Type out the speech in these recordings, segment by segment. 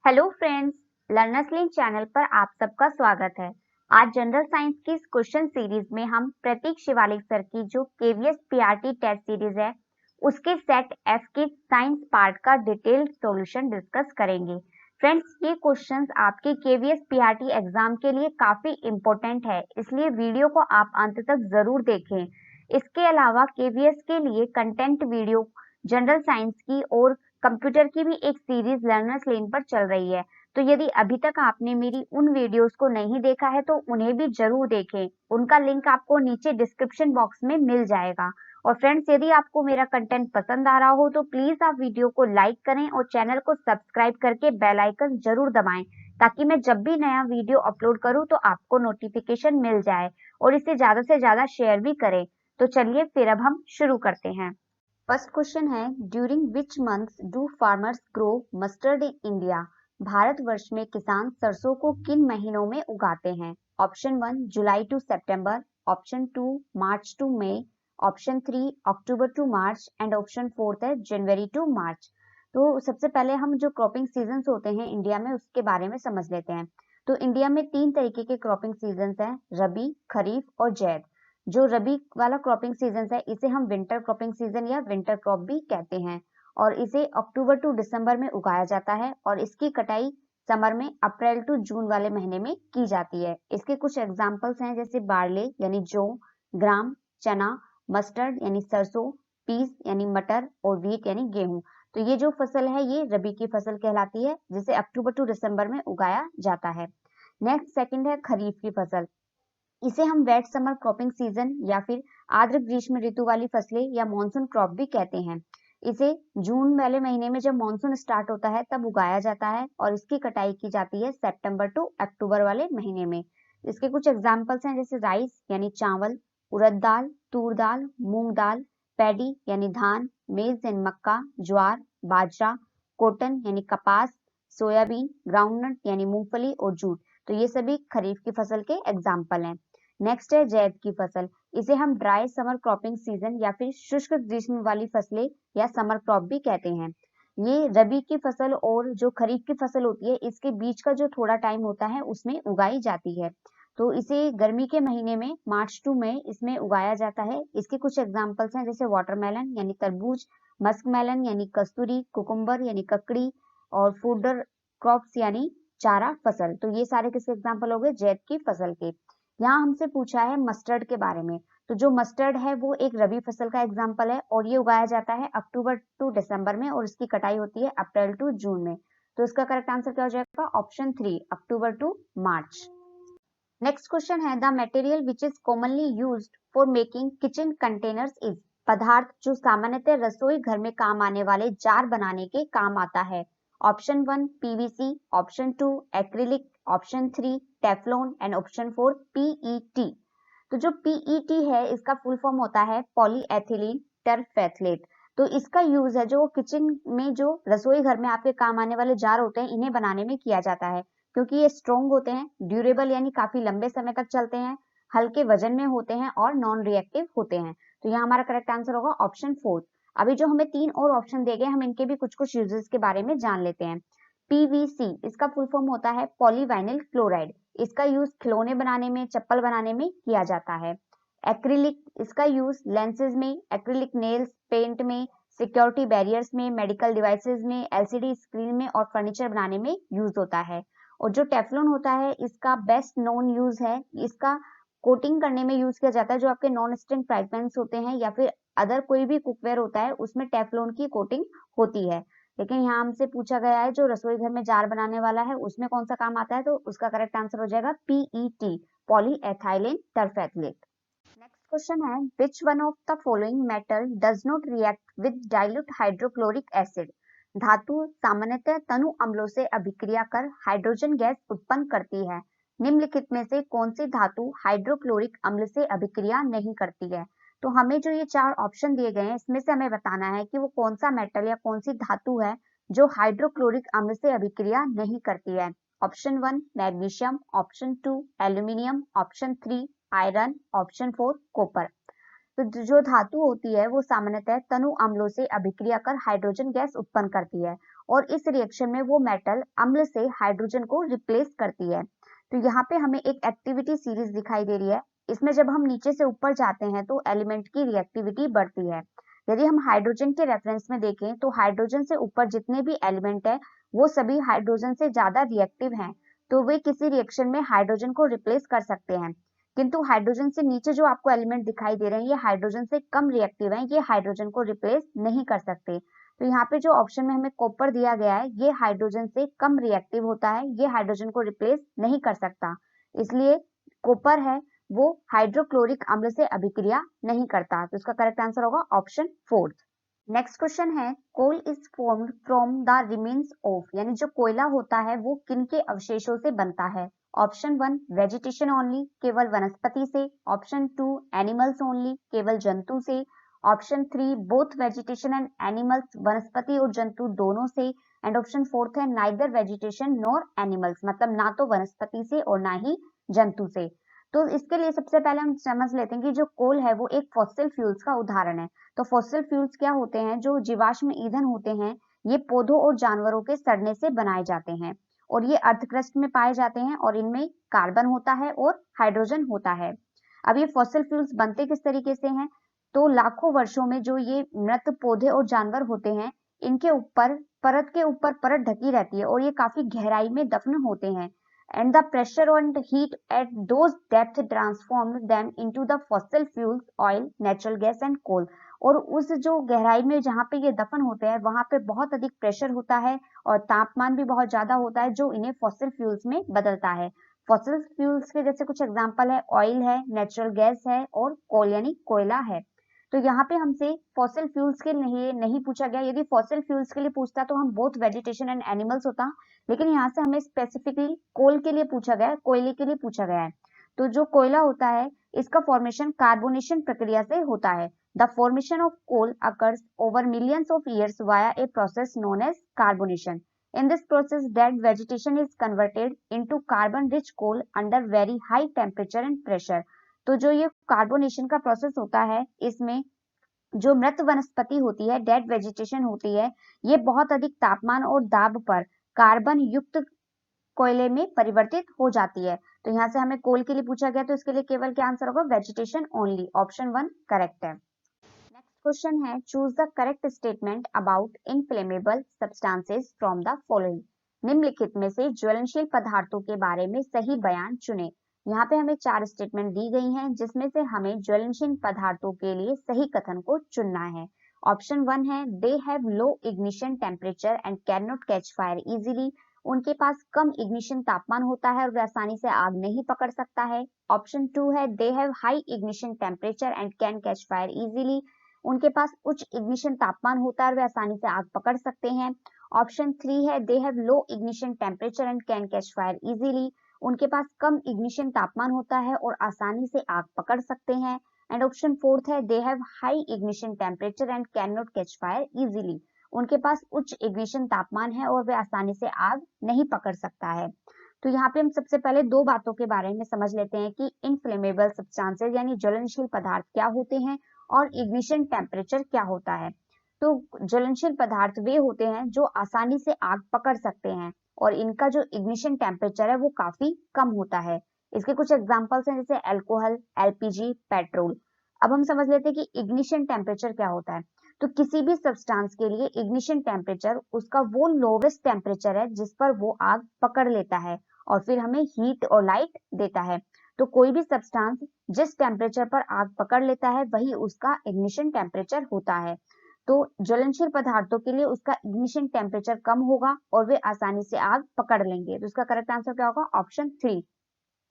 Hello friends, learners link channel पर आप सबका स्वागत है। आज जनरल साइंस की इस क्वेश्चन सीरीज में हम प्रतीक शिवालिक सर की जो केवीएस पीआरटी टेस्ट सीरीज है उसके सेट एफ के साइंस पार्ट का डिटेल्ड सॉल्यूशन डिस्कस करेंगे। फ्रेंड्स, ये क्वेश्चंस आपके केवीएस पीआरटी एग्जाम के लिए काफी इंपॉर्टेंट है, इसलिए वीडियो को आप अंत तक जरूर देखें। इसके अलावा केवीएस के लिए कंटेंट वीडियो जनरल साइंस की और कंप्यूटर की भी एक सीरीज लर्नर्स लेन पर चल रही है, तो यदि अभी तक आपने मेरी उन वीडियोस को नहीं देखा है तो उन्हें भी जरूर देखें। उनका लिंक आपको नीचे डिस्क्रिप्शन बॉक्स में मिल जाएगा। और फ्रेंड्स, यदि आपको मेरा कंटेंट पसंद आ रहा हो तो प्लीज आप वीडियो को लाइक करें और चैनल को सब्सक्राइब करके बेल आइकन जरूर दबाएं, ताकि मैं जब भी नया वीडियो अपलोड करूं तो आपको नोटिफिकेशन मिल जाए। और इसे ज्यादा से ज्यादा शेयर भी करें। तो चलिए फिर अब हम शुरू करते हैं। फर्स्ट क्वेश्चन है, during which months do farmers grow mustard in India? Bharatvarsh में किसान सरसों को किन महीनों में उगाते हैं? ऑप्शन 1 जुलाई टू सितंबर, ऑप्शन 2 मार्च टू मई, ऑप्शन 3 अक्टूबर टू मार्च एंड ऑप्शन 4 है जनवरी टू मार्च। तो सबसे पहले हम जो क्रॉपिंग सीजन्स होते हैं इंडिया में उसके बारे में समझ लेते हैं। तो इंडिया में 3 तरीके के क्रॉपिंग सीजन्स हैं, रबी, खरीफ और जैद। जो रबी वाला क्रॉपिंग सीजन है इसे हम विंटर क्रॉपिंग सीजन या विंटर क्रॉप भी कहते हैं, और इसे अक्टूबर टू दिसंबर में उगाया जाता है और इसकी कटाई समर में अप्रैल टू जून वाले महीने में की जाती है। इसके कुछ एग्जांपल्स हैं, जैसे बार्ले यानी जौ, ग्राम चना, मस्टर्ड यानी सरसों, पीस यानी मटर और व्हीट यानी गेहूं। तो ये जो फसल है ये रबी की फसल कहलाती है, जिसे अक्टूबर टू दिसंबर में उगाया जाता है। नेक्स्ट सेकंड है खरीफ की फसल। इसे हम वेट समर क्रॉपिंग सीजन या फिर आर्द्र ग्रीष्म ऋतु वाली फसलें या मानसून क्रॉप भी कहते हैं। इसे जून वाले महीने में जब मानसून स्टार्ट होता है तब उगाया जाता है और इसकी कटाई की जाती है सितंबर टू अक्टूबर वाले महीने में। इसके कुछ एग्जांपल्स हैं, जैसे राइस यानी चावल, उड़द दाल, तूर दाल, मूंग दाल, पैडी यानी धान, मेज यानी मक्का, ज्वार, बाजरा, कॉटन यानी कपास, सोयाबीन, ग्राउंडनट यानी मूंगफली और जूट। तो ये सभी खरीफ की फसल के एग्जाम्पल हैं। नेक्स्ट है जैद की फसल। इसे हम ड्राई समर क्रॉपिंग सीजन या फिर शुष्क ग्रीष्म वाली फसलें या समर क्रॉप भी कहते हैं। ये रबी की फसल और जो खरीफ की फसल होती है इसके बीच का जो थोड़ा टाइम होता है उसमें उगाई जाती है। तो इसे गर्मी के महीने में मार्च टू मई इसमें उगाया जाता है। इसके कुछ एग्जाम्पल्स हैं, जैसे वाटरमेलन यानी तरबूज, मस्क मेलन यानी कस्तूरी, कुकुम्बर यानी ककड़ी और फूडर क्रॉप्स यानी चारा फसल। तो ये सारे किस एग्जाम्पल हो गए जैद की फसल के। यहाँ हमसे पूछा है मस्टर्ड के बारे में। तो जो मस्टर्ड है वो एक रबी फसल का एग्जाम्पल है और ये उगाया जाता है अक्टूबर टू दिसंबर में और इसकी कटाई होती है अप्रैल टू जून में। तो इसका करेक्ट आंसर क्या हो जाएगा? Option 3 October to March. Next question है, the material which is commonly used for making kitchen containers is? पदार्थ जो सामान्यतः रसोई घर में काम आने वाले जार बनाने के काम आता है। Option 1 PVC, option 2 acrylic, option 3 Teflon and option 4 PET. तो जो पीईटी है इसका फुल फॉर्म होता है पॉलीएथिलीन टरफेथलेट। तो इसका यूज है जो किचन में जो रसोई घर में आपके काम आने वाले जार होते हैं इन्हें बनाने में किया जाता है, क्योंकि ये स्ट्रॉन्ग होते हैं, ड्यूरेबल यानी काफी लंबे समय तक चलते हैं, हल्के वजन में होते हैं और नॉन रिएक्टिव होते हैं। तो यहाँ हमारा करेक्ट आंसर होगा ऑप्शन 4। अभी जो हमें 3 और ऑप्शन दे गए हम इनके भी कुछ कुछ यूजेस के बारे में जान लेते हैं। पीवीसी इसका फुल फॉर्म होता है पॉलीवाइनिल क्लोराइड। इसका यूज खिलौने बनाने में, चप्पल बनाने में किया जाता है। एक्रिलिक इसका यूज लेंसेज में, एक्रिलिक नेल्स पेंट में, सिक्योरिटी बैरियर्स में, मेडिकल डिवाइसेस में, एलसीडी स्क्रीन में और फर्नीचर बनाने में यूज होता है। और जो टेफ्लॉन होता है इसका बेस्ट नोन यूज है, इसका कोटिंग करने में यूज किया जाता है। जो आपके नॉन स्टिक फ्राई पैन्स होते हैं या फिर अदर कोई भी कुकवेयर होता है उसमें टेफ्लॉन की कोटिंग होती है। लेकिन यहाँ हमसे पूछा गया है जो रसोई घर में जार बनाने वाला है उसमें कौन सा काम आता है, तो उसका करेक्ट आंसर हो जाएगा पीईटी पॉलीएथिलीन टरफेथलेट। नेक्स्ट क्वेश्चन है, which one of the following metal does not react with dilute hydrochloric acid? धातु सामान्यतः तनु अम्लों से अभिक्रिया कर हाइड्रोजन गैस उत्पन्न करती है। निम्नलिखित में से कौन सी धातु हाइड्रोक्लोरिक अम्ल से अभिक्रिया नहीं करती है? तो हमें जो ये 4 ऑप्शन दिए गए हैं इसमें से हमें बताना है कि वो कौन सा मेटल या कौन सी धातु है जो हाइड्रोक्लोरिक अम्ल से अभिक्रिया नहीं करती है। Option 1 magnesium, option 2 aluminium, option 3 iron, option 4 copper. तो जो धातु होती है वो सामान्यतः तनु अम्लों से अभिक्रिया कर हाइड्रोजन गैस उत्पन्न करती है और इस रिएक्शन में वो मेटल अम्ल से हाइड्रोजन को रिप्लेस करती है। तो यहाँ पे हमें एक एक्टिविटी सीरीज दिखाई दे रही है। इसमें जब हम नीचे से ऊपर जाते हैं तो एलिमेंट की रिएक्टिविटी बढ़ती है। यदि हम हाइड्रोजन के रेफरेंस में देखें तो हाइड्रोजन से ऊपर जितने भी एलिमेंट है वो सभी हाइड्रोजन से ज्यादा रिएक्टिव हैं, तो वे किसी रिएक्शन में हाइड्रोजन को रिप्लेस कर सकते हैं। किंतु हाइड्रोजन से नीचे जो आपको एलिमेंट दिखाई दे रहे हैं ये हाइड्रोजन से कम रिएक्टिव हैं, ये हाइड्रोजन को रिप्लेस नहीं कर सकते। तो यहाँ पे जो ऑप्शन में हमें कॉपर दिया गया है ये हाइड्रोजन से कम रिएक्टिव होता है, ये हाइड्रोजन को रिप्लेस नहीं कर सकता, इसलिए कॉपर है वो हाइड्रोक्लोरिक अम्ल से अभिक्रिया नहीं करता। तो इसका करेक्ट आंसर होगा ऑप्शन 4। नेक्स्ट क्वेश्चन है coal is formed from the remains of, यानी जो कोयला होता है वो किन के अवशेषों से बनता है। ऑप्शन 1 वेजिटेशन ओनली, केवल वनस्पति से। ऑप्शन 2 एनिमल्स ओनली, केवल जंतु से। Option 3 both vegetation and animals, वनस्पति और जंतु दोनों से। एंड ऑप्शन 4 है नाइदर वेजिटेशन नॉर एनिमल्स, मतलब ना तो वनस्पति से और ना ही जंतु से। तो इसके लिए सबसे पहले हम समझ लेते हैं कि जो कोल है वो एक फॉसिल फ्यूल्स का उदाहरण है। तो फॉसिल फ्यूल्स क्या होते हैं, जो जीवाश्म ईंधन होते हैं, ये पौधों और जानवरों के सड़ने से बनाए जाते हैं और ये अर्थ क्रस्ट में पाए जाते हैं और इनमें कार्बन होता है और हाइड्रोजन होता है। अब ये फॉसिल फ्यूल्स बनते किस तरीके से हैं, तो लाखों वर्षों में जो ये मृत पौधे और जानवर होते हैं इनके ऊपर परत के ऊपर परत ढकी रहती है और ये काफी गहराई में दफन होते हैं। And the pressure and heat at those depth transformed them into the fossil fuels, oil, natural gas and coal। और उस जो गहराई में जहाँ पे ये दफन होते हैं वहां पे बहुत अधिक प्रेशर होता है और तापमान भी बहुत ज्यादा होता है जो इन्हें फॉसिल फ्यूल्स में बदलता है। फॉसिल फ्यूल्स के जैसे कुछ एग्जांपल है ऑयल है, नेचुरल गैस है और कोल यानी कोयला है। तो यहाँ पे हमसे फॉसिल फ्यूल्स के लिए नहीं पूछा गया, यदि फॉसिल फ्यूल्स के लिए पूछता तो हम बोथ वेजिटेशन एंड एनिमल्स होता, लेकिन यहाँ से हमें स्पेसिफिकली कोल के लिए पूछा गया है, कोयले के लिए पूछा गया है। तो जो कोयला होता है इसका फॉर्मेशन कार्बोनेशन प्रक्रिया से होता है। The formation of coal occurs over millions of years via a process known as carbonation. In this process, dead vegetation is converted into carbon-rich coal under very high temperature and pressure। तो जो ये carbonation का process होता है इसमें जो मृत वनस्पति होती है, डेड वेजिटेशन होती है, ये बहुत अधिक तापमान और दाब पर कार्बन युक्त कोयले में परिवर्तित हो जाती है। तो यहाँ से हमें कोल के लिए पूछा गया तो इसके लिए केवल क्या आंसर होगा, वेजिटेशन ओनली, ऑप्शन 1 करेक्ट है। नेक्स्ट क्वेश्चन है choose the correct statement about inflammable substances from the following. निम्नलिखित में से ज्वलनशील पदार्थों के बारे में सही बयान चुने। यहाँ पे हमें 4 स्टेटमेंट दी गई हैं जिसमें से हमें ज्वलनशील पदार्थों के लिए सही कथन को चुनना है। ऑप्शन 1 है दे have low ignition temperature and can not catch fire easily. उनके पास कम इग्निशन तापमान होता है और वे आसानी से आग नहीं पकड़ सकता है। ऑप्शन 2 है they have high ignition temperature and can catch fire easily. उनके पास उच्च इग्निशन तापमान होता है और वे आसानी से आग पकड़ सकते हैं। ऑप्शन 3 है दे have low ignition temperature and can catch fire easily. उनके पास कम इग्निशन तापमान होता है और आसानी से आग पकड़ सकते हैं। एंड ऑप्शन 4 है they have high ignition temperature and can not catch fire easily. उनके पास उच्च इग्निशन तापमान है और वे आसानी से आग नहीं पकड़ सकता है। तो यहाँ पे हम सबसे पहले दो बातों के बारे में समझ लेते हैं कि इनफ्लेमेबल सब्सटेंसेस यानी ज्वलनशील पदार्थ क्या होते हैं और इग्निशन टेम्परेचर क्या होता है। तो ज्वलनशील पदार्थ वे होते हैं जो आसानी से आग पकड़ सकते हैं और इनका जो इग्निशन टेम्परेचर है वो काफी कम होता है। इसके कुछ एग्जांपल्स हैं जैसे अल्कोहल, एलपीजी, पेट्रोल। अब हम समझ लेते हैं कि इग्निशन टेम्परेचर क्या होता है। तो किसी भी सब्सटेंस के लिए इग्निशन टेम्परेचर उसका वो लोवेस्ट टेम्परेचर है जिस पर वो आग पकड़ लेता है और फिर हमें हीट और लाइट देता है। तो कोई भी सब्सटेंस जिस टेम्परेचर पर आग पकड़ लेता है वही उसका इग्निशन टेम्परेचर होता है। तो ज्वलनशील पदार्थों के लिए उसका इग्निशन टेम्परेचर कम होगा और वे आसानी से आग पकड़ लेंगे। तो इसका करेक्ट आंसर क्या होगा, option 3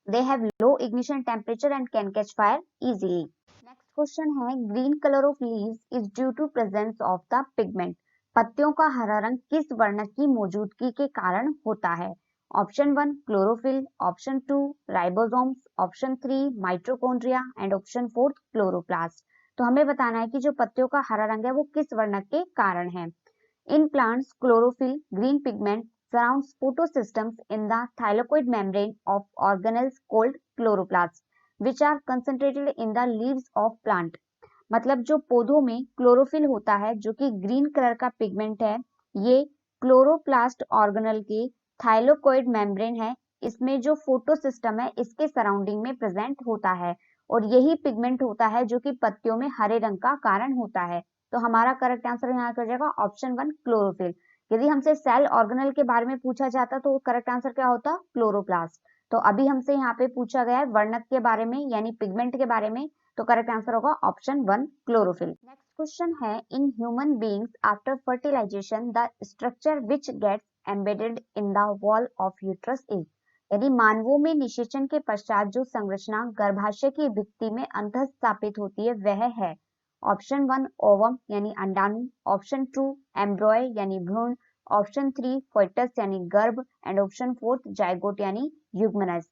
they have low ignition temperature and can catch fire easily. Next question है green colour of leaves is due to presence of the pigment. पत्तियों का हरा रंग किस वर्णक की मौजूदगी के कारण होता है। Option 1 chlorophyll, option 2 ribosomes, option 3 mitochondria and option 4 chloroplast. तो हमें बताना है कि जो पत्तियों का हरा रंग है वो किस वर्णक के कारण है। In plants chlorophyll green pigment surrounds photosystems in the thylakoid membrane of organelles called chloroplasts which are concentrated in the leaves of plant। मतलब जो पौधों में क्लोरोफिल होता है जो कि ग्रीन कलर का पिगमेंट है, ये क्लोरोप्लास्ट ऑर्गेनेल के थाइलोकोइड मेम्ब्रेन है, इसमें जो फोटो सिस्टम है इसके सराउंडिंग में प्रेजेंट होता है और यही पिगमेंट होता है जो कि पत्तियों में हरे रंग का कारण होता है। तो हमारा करेक्ट आंसर यहाँ हो जाएगा ऑप्शन 1 क्लोरोफिल। यदि हमसे सेल ऑर्गेनेल के बारे में पूछा जाता तो करेक्ट आंसर क्या होता? क्लोरोप्लास्ट। तो अभी हमसे यहाँ पे पूछा गया है वर्णक के बारे में यानी पिगमेंट के बारे में, तो करेक्ट आंसर होगा ऑप्शन 1 क्लोरोफिल। नेक्स्ट क्वेश्चन है in human beings after fertilization the structure which gets embedded in the wall of uterus is. यदि मानवों में निषेचन के पश्चात जो संरचना गर्भाशय की भित्ति में अंतःस्थापित होती है वह है ऑप्शन 1 ओवम यानी अंडाणु, ऑप्शन 2 एम्ब्रॉय यानी भ्रूण, ऑप्शन 3 फोइटस यानी गर्भ एंड ऑप्शन 4 जाइगोट यानी युग्मनज।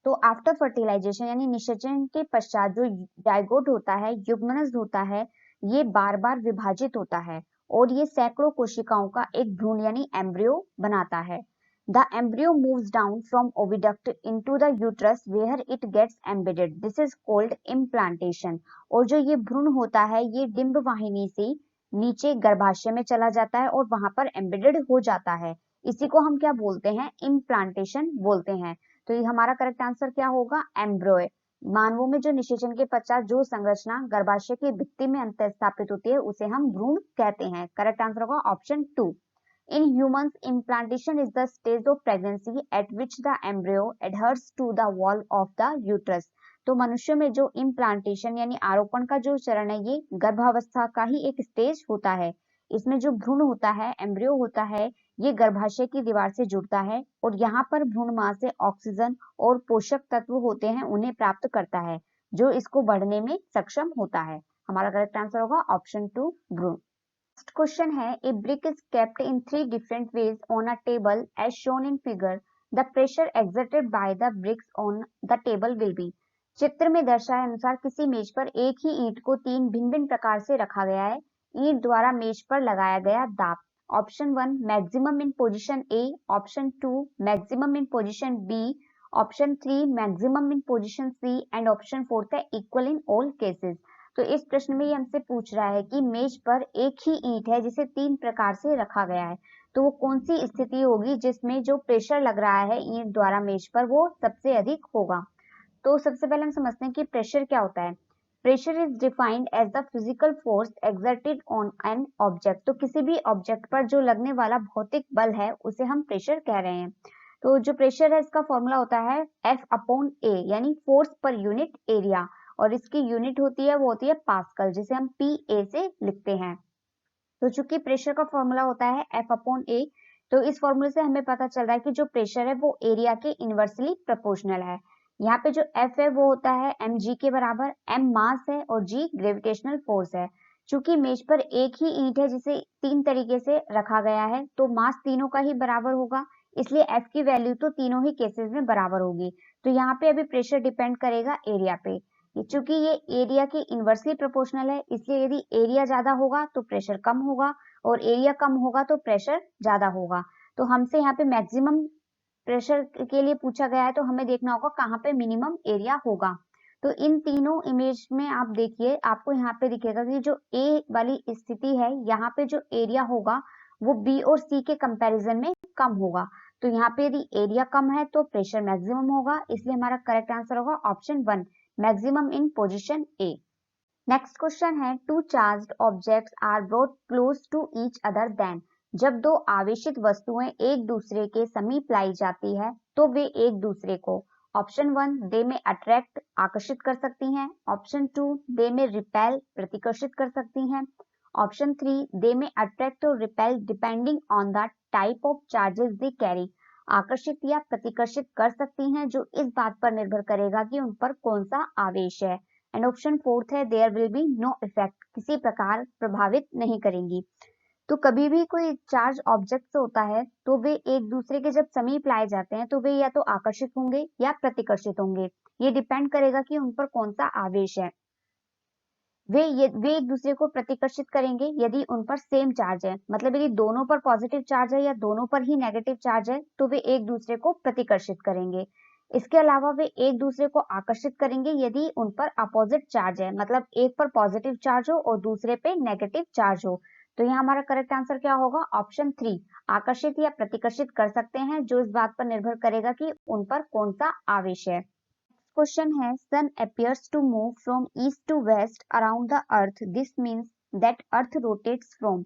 तो आफ्टर फर्टिलाइजेशन यानी निषेचन के पश्चात जो जाइगोट होता है, युग्मनज होता है, ये बार बार विभाजित होता है और ये सैकड़ों कोशिकाओं का एक भ्रूण यानी एम्ब्रियो बनाता है। The embryo moves down from oviduct into the uterus where it gets embedded. This is called implantation. और जो ये भ्रूण होता है ये डिंब वाहिनी से नीचे गर्भाशय में चला जाता है और वहां पर एम्बेडेड हो जाता है। इसी को हम क्या बोलते हैं? इम्प्लांटेशन बोलते हैं। तो ये हमारा करेक्ट आंसर क्या होगा? एम्ब्रॉय। मानवों में जो निषेचन के पश्चात जो संरचना गर्भाशय की भित्ति में अंतःस्थापित होती है उसे हम भ्रूण कहते हैं। करेक्ट आंसर होगा option 2। In humans, implantation is the stage of pregnancy at which the embryo adheres to the wall of the uterus. तो मनुष्य में जो इम्प्लांटेशन यानी आरोपण का जो चरण है ये गर्भावस्था का ही एक स्टेज होता है। इसमें जो भ्रूण होता है, एम्ब्रियो होता है, ये गर्भाशय की दीवार से जुड़ता है और यहाँ पर भ्रूण मां से ऑक्सीजन और पोषक तत्व होते हैं उन्हें प्राप्त करता है जो इसको बढ़ने में सक्षम होता है। हमारा करेक्ट आंसर होगा ऑप्शन 2 भ्रूण। Next question है a brick is kept in 3 different ways on a table as shown in figure. The pressure exerted by the bricks on the table will be. चित्र में दर्शाए अनुसार किसी मेज पर एक ही ईंट को 3 भिन्न-भिन्न प्रकार से रखा गया है। ईंट द्वारा मेज पर लगाया गया दाब। Option 1 maximum in position A, option 2 maximum in position B, option 3 maximum in position C and option 4 है इक्वल इन ऑल केसेस। तो इस प्रश्न में ये हमसे पूछ रहा है कि मेज पर एक ही ईंट है जिसे 3 प्रकार से रखा गया है, तो वो कौन सी स्थिति होगी जिसमें जो प्रेशर लग रहा है ईंट द्वारा मेज पर वो सबसे अधिक होगा। तो सबसे पहले हम समझते हैं कि प्रेशर क्या होता है। Pressure is defined as the physical force exerted on an object. तो किसी भी ऑब्जेक्ट पर जो लगने वाला भौतिक बल है उसे हम प्रेशर कह रहे हैं। तो जो प्रेशर है इसका फॉर्मूला होता है F/A यानी फोर्स पर यूनिट एरिया और इसकी यूनिट होती है वो होती है पास्कल जिसे हम PA से लिखते हैं। तो चूंकि प्रेशर का फॉर्मूला होता है F/A, तो इस फॉर्मूले से हमें पता चल रहा है कि जो प्रेशर है वो एरिया के इनवर्सली प्रोपोर्शनल है। यहाँ पे जो F है वो होता है mg के बराबर, m मास है और g ग्रेविटेशनल फोर्स है। चूंकि मेज पर एक ही ईंट है जिसे 3 तरीके से रखा गया है तो मास तीनों का ही बराबर होगा, इसलिए F की वैल्यू तो तीनों ही केसेस में बराबर होगी। तो यहाँ पे अभी प्रेशर डिपेंड करेगा एरिया पे। चूंकि ये एरिया के इनवर्सली प्रोपोर्शनल है इसलिए यदि एरिया ज्यादा होगा तो प्रेशर कम होगा और एरिया कम होगा तो प्रेशर ज्यादा होगा। तो हमसे यहाँ पे मैक्सिमम प्रेशर के लिए पूछा गया है तो हमें देखना होगा कहाँ पे मिनिमम एरिया होगा। तो इन तीनों इमेज में आप देखिए आपको यहाँ पे दिखेगा कि जो ए वाली स्थिति है यहाँ पे जो एरिया होगा वो बी और सी के कंपैरिजन में कम होगा। तो यहाँ पे यदि एरिया कम है तो प्रेशर मैक्सिमम होगा, इसलिए हमारा करेक्ट आंसर होगा option 1 maximum in position A. Next question है two charged objects are brought close to each other then. जब दो आवेशित वस्तुएं एक दूसरे के समीप लाई जाती है तो वे एक दूसरे को ऑप्शन 1 दे में अट्रैक्ट आकर्षित कर सकती हैं, ऑप्शन 2 दे में रिपेल प्रतिकर्षित कर सकती हैं, ऑप्शन 3 दे में अट्रैक्ट और repel depending on the type of charges they carry. आकर्षित या प्रतिकर्षित कर सकती हैं जो इस बात पर निर्भर करेगा कि उन पर कौन सा आवेश है। एंड ऑप्शन 4 है there will be no effect, किसी प्रकार प्रभावित नहीं करेंगी। तो कभी भी कोई चार्ज ऑब्जेक्ट होता है तो वे एक दूसरे के जब समीप लाए जाते हैं तो वे या तो आकर्षित होंगे या प्रतिकर्षित होंगे। ये डिपेंड करेगा कि उन पर कौन सा आवेश है। वे एक दूसरे को प्रतिकर्षित करेंगे यदि उन पर सेम चार्ज है, मतलब यदि दोनों पर पॉजिटिव चार्ज है या दोनों पर ही नेगेटिव चार्ज है तो वे एक दूसरे को प्रतिकर्षित करेंगे। इसके अलावा वे एक दूसरे को आकर्षित करेंगे यदि उन पर अपोजिट चार्ज है, मतलब एक पर पॉजिटिव चार्ज हो और दूसरे पे नेगेटिव चार्ज हो। तो यहाँ हमारा करेक्ट आंसर क्या होगा? ऑप्शन 3, आकर्षित या प्रतिकर्षित कर सकते हैं, जो इस बात पर निर्भर करेगा कि उन पर कौन सा आवेश है। क्वेश्चन है, सन appears to move from east to west around the earth. This means that earth rotates from.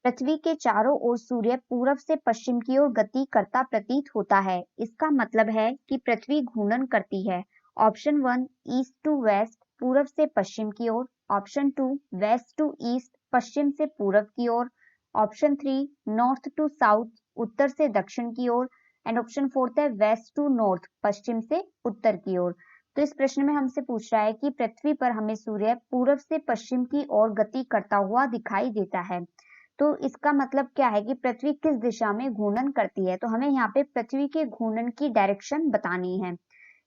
पृथ्वी के चारों ओर सूर्य पूरब से पश्चिम की ओर गति करता प्रतीत होता है। इसका मतलब है कि पृथ्वी घूर्णन करती है। ऑप्शन 1, ईस्ट टू वेस्ट, पूरब से पश्चिम की ओर। ऑप्शन 2, वेस्ट टू ईस्ट, पश्चिम से पूरब की ओर। ऑप्शन 3, नॉर्थ टू साउथ, उत्तर से दक्षिण की ओर। एंड ऑप्शन 4 है वेस्ट टू नॉर्थ, पश्चिम से उत्तर की ओर। तो इस प्रश्न में हमसे पूछ रहा है कि पृथ्वी पर हमें सूर्य पूरब से पश्चिम की ओर गति करता हुआ दिखाई देता है। तो इसका मतलब क्या है कि पृथ्वी किस दिशा में घूर्णन करती है। तो हमें यहाँ पे पृथ्वी के घूर्णन की डायरेक्शन बतानी है।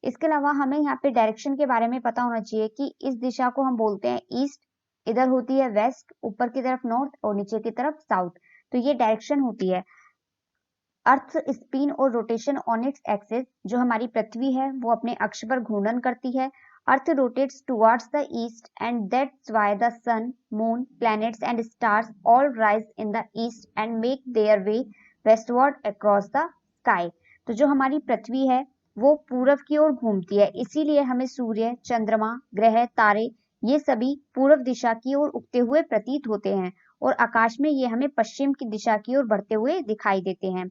इसके अलावा हमें यहाँ पे डायरेक्शन के बारे में पता होना चाहिए कि इस दिशा को हम बोलते हैं ईस्ट, इधर होती है वेस्ट, ऊपर की तरफ नॉर्थ और नीचे की तरफ साउथ। तो ये डायरेक्शन होती है। अर्थ स्पिन और रोटेशन ऑन इट्स एक्सिस, जो हमारी पृथ्वी है वो अपने अक्ष पर घूर्णन करती है। Earth rotates towards the east and that's why the sun, moon, planets and stars all rise in the east and make their way westward across the sky. तो जो हमारी पृथ्वी है वो पूरब की ओर घूमती है, इसीलिए हमें सूर्य, चंद्रमा, ग्रह, तारे ये सभी पूर्व दिशा की ओर उगते हुए प्रतीत होते हैं और आकाश में ये हमें पश्चिम की दिशा की ओर बढ़ते हुए दिखाई देते हैं।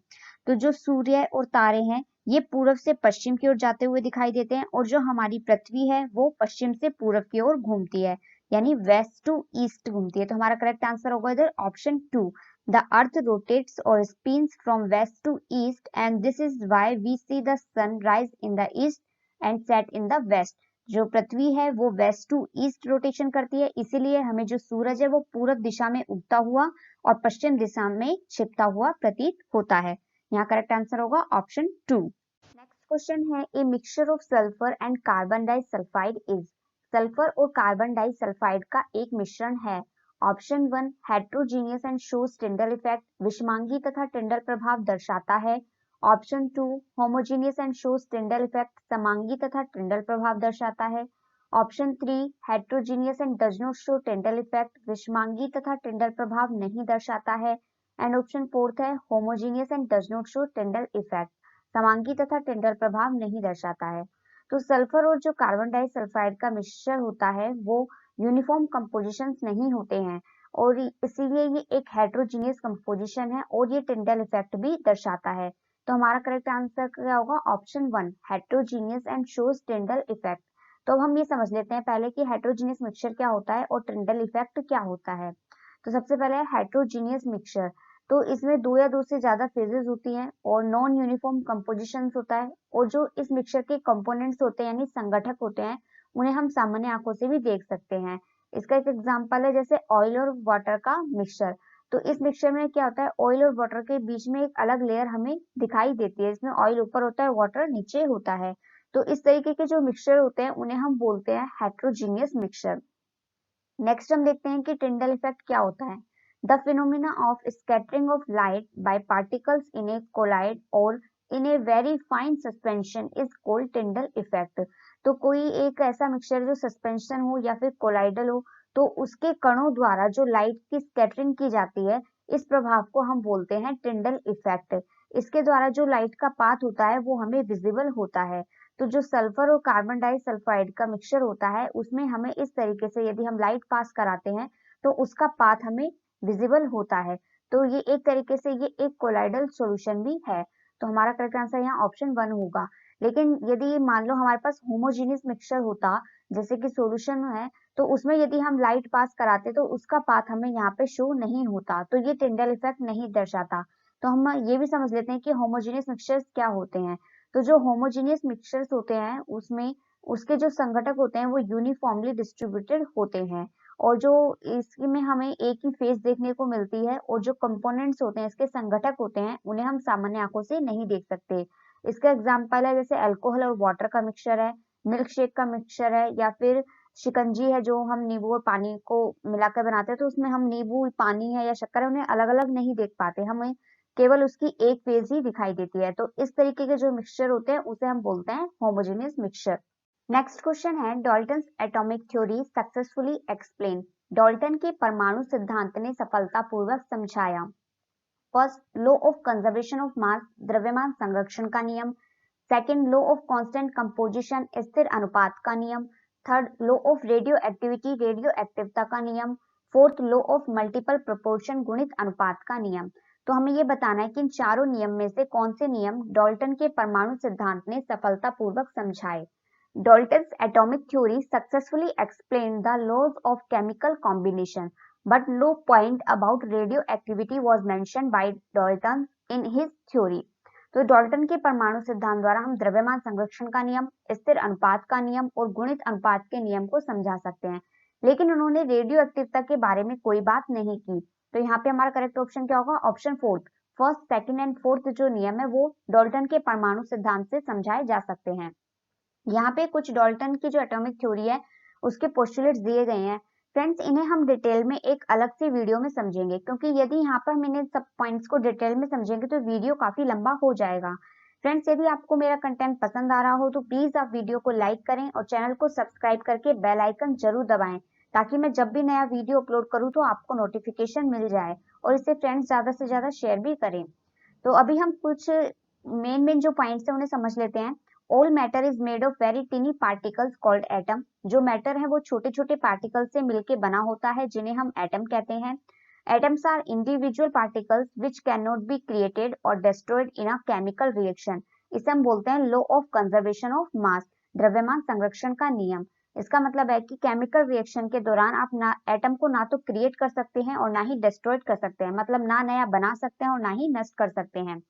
तो जो सूर्य और तारे हैं ये पूरब से पश्चिम की ओर जाते हुए दिखाई देते हैं और जो हमारी पृथ्वी है वो पश्चिम से पूरब की ओर घूमती है, यानी वेस्ट टू ईस्ट घूमती है। तो हमारा करेक्ट आंसर होगा इधर ऑप्शन 2, द अर्थ रोटेट्स और spins from west to east and this is why we see the sun rise in the east and set in the west. जो पृथ्वी है वो वेस्ट टू ईस्ट रोटेशन करती है, इसीलिए हमें जो सूरज है वो पूरब दिशा में उगता हुआ और पश्चिम दिशा में छिपता हुआ प्रतीत होता है। यहाँ करेक्ट आंसर होगा ऑप्शन 2। नेक्स्ट क्वेश्चन है, a mixture of sulphur and carbon disulphide is. Sulphur और कार्बन डाइसल्फाइड का एक मिश्रण है। Option 1, heterogeneous and shows Tyndall effect, विषमांगी तथा टिंडल प्रभाव दर्शाता है। Option 2, homogeneous and shows Tyndall effect, समांगी तथा टिंडल प्रभाव दर्शाता है। Option 3, heterogeneous and does not show Tyndall effect, विषमांगी तथा टिंडल प्रभाव नहीं दर्शाता है। एंड ऑप्शन 4 है homogeneous and does not show Tyndall effect, समांगी तथा टिंडल प्रभाव नहीं दर्शाता है। तो सल्फर और जो कार्बन डाइसल्फाइड का मिश्रण होता है वो यूनिफॉर्म कंपोजिशंस नहीं होते हैं और इसीलिए ये एक हेट्रोजीनियस कंपोजिशन है और ये टिंडल इफेक्ट भी दर्शाता है। तो हमारा करेक्ट आंसर क्या होगा? Option 1, heterogeneous and shows Tyndall effect. तो अब हम ये समझ लेते हैं पहले कि हेट्रोजीनियस मिक्सचर क्या होता है और टिंडल इफेक्ट क्या होता है। तो सबसे पहले हेट्रोजीनियस मिक्सचर, तो इसमें दो या दो से ज्यादा फेजेस होती हैं और नॉन यूनिफॉर्म कंपोजिशन होता है और जो इस मिक्सचर के कंपोनेंट्स होते हैं यानी संगठक होते हैं उन्हें हम सामान्य आंखों से भी देख सकते हैं। इसका एक एग्जांपल है जैसे ऑयल और वाटर का मिक्सचर। तो इस मिक्सचर में क्या होता है, ऑयल और वाटर के बीच में एक अलग लेयर हमें दिखाई देती है, इसमें ऑयल ऊपर होता है वाटर नीचे होता है। तो इस तरीके के जो मिक्सचर होते हैं उन्हें हम बोलते हैं हेट्रोजीनियस मिक्सचर। नेक्स्ट हम देखते हैं कि टिंडल इफेक्ट क्या होता है। The phenomena of scattering of light by particles in a colloid or in a very fine suspension is called Tyndall effect. तो कोई एक ऐसा मिक्सचर जो सस्पेंशन हो या फिर कोलाइडल हो तो उसके कणों द्वारा जो लाइट की स्कैटरिंग की जाती है इस प्रभाव को हम बोलते हैं टिंडल इफेक्ट। इसके द्वारा जो लाइट का पाथ होता है वो हमें विजिबल होता है। तो जो सल्फर और कार्बन डाइसल्फाइड का मिक्सचर होता है उसमें हमें इस तरीके से यदि हम लाइट पास कराते हैं तो उसका पाथ हमें विजिबल होता है। तो ये एक तरीके से ये एक कोलाइडल सॉल्यूशन भी है। तो हमारा करेक्ट आंसर यहाँ ऑप्शन 1 होगा। लेकिन यदि मान लो हमारे पास होमोजीनियस मिक्सचर होता जैसे कि सॉल्यूशन है तो उसमें यदि हम लाइट पास कराते तो उसका पाथ हमें यहाँ पे शो नहीं होता, तो ये टिंडल इफेक्ट नहीं दर्शाता। तो हम ये भी समझ लेते हैं कि होमोजीनियस मिक्सचर्स क्या होते हैं। तो जो होमोजीनियस मिक्सचर्स होते हैं उसमें उसके जो संघटक होते हैं वो यूनिफॉर्मली डिस्ट्रीब्यूटेड होते हैं और जो इसमें हमें एक ही फेस देखने को मिलती है और जो कंपोनेंट्स होते हैं इसके संघटक होते हैं उन्हें हम सामान्य आंखों से नहीं देख सकते। इसका एग्जाम्पल है जैसे अल्कोहल और वाटर का मिक्सचर है, मिल्क शेक का मिक्सचर है या फिर शिकंजी है जो हम नींबू और पानी को मिलाकर बनाते हैं। तो उसमें हम नींबू, पानी है या शक्कर है उन्हें अलग अलग नहीं देख पाते, हमें केवल उसकी एक फेज ही दिखाई देती है। तो इस तरीके के जो मिक्सचर होते हैं उसे हम बोलते हैं होमोजेनियस मिक्सचर। नेक्स्ट क्वेश्चन है, Dalton's atomic theory successfully explain. Dalton के परमाणु सिद्धांत ने सफलतापूर्वक समझाया? First, law of conservation of mass, द्रव्यमान संरक्षण का नियम। Second, law of constant composition, स्थिर अनुपात का नियम। Third, law of radioactivity, रेडियो एक्टिवता का नियम। Fourth, law of multiple proportion, गुणित अनुपात का नियम। तो हमें ये बताना है कि इन चारों नियम में से कौन से नियम डाल्टन के परमाणु सिद्धांत ने सफलतापूर्वक समझाए। Dalton's atomic theory successfully explained the laws of chemical combination, but no point about radioactivity was mentioned by Dalton in his theory. तो डाल्टन के परमाणु सिद्धांत द्वारा हम द्रव्यमान संरक्षण का नियम, स्थिर अनुपात का नियम और गुणित अनुपात के नियम को समझा सकते हैं, लेकिन उन्होंने रेडियो एक्टिवता के बारे में कोई बात नहीं की। तो यहाँ पे हमारा करेक्ट ऑप्शन क्या होगा? Option fourth. First, second and fourth जो नियम है वो डाल्टन के परमाणु सिद्धांत से समझाए जा सकते हैं। यहाँ पे कुछ डाल्टन की जो एटॉमिक थ्योरी है उसके पोस्टुलेट्स दिए गए हैं। फ्रेंड्स, इन्हें हम डिटेल में एक अलग से वीडियो में समझेंगे, क्योंकि यदि यहाँ पर हम इन्हें सब पॉइंट्स को डिटेल में समझेंगे तो वीडियो काफी लंबा हो जाएगा। फ्रेंड्स, यदि आपको मेरा कंटेंट पसंद आ रहा हो तो प्लीज आप वीडियो को लाइक करें और चैनल को सब्सक्राइब करके बेल आइकन जरूर दबाएं, ताकि मैं जब भी नया वीडियो अपलोड करूँ तो आपको नोटिफिकेशन मिल जाए और इसे फ्रेंड्स ज्यादा से ज्यादा शेयर भी करें। तो अभी हम कुछ मेन जो पॉइंट्स है उन्हें समझ लेते हैं। All matter is made of very tiny particles called atom. जो मैटर है वो छोटे छोटे पार्टिकल से मिलके बना होता है, जिन्हें हम एटम कहते हैं। Atoms are individual particles which cannot be created or destroyed in a chemical reaction. इसे हम बोलते हैं law of conservation of mass, द्रव्यमान संरक्षण का नियम। इसका मतलब है कि केमिकल रिएक्शन के दौरान आप ना एटम को ना तो क्रिएट कर सकते हैं और ना ही डिस्ट्रॉय कर सकते हैं, मतलब ना नया बना सकते हैं और ना ही नष्ट कर सकते हैं।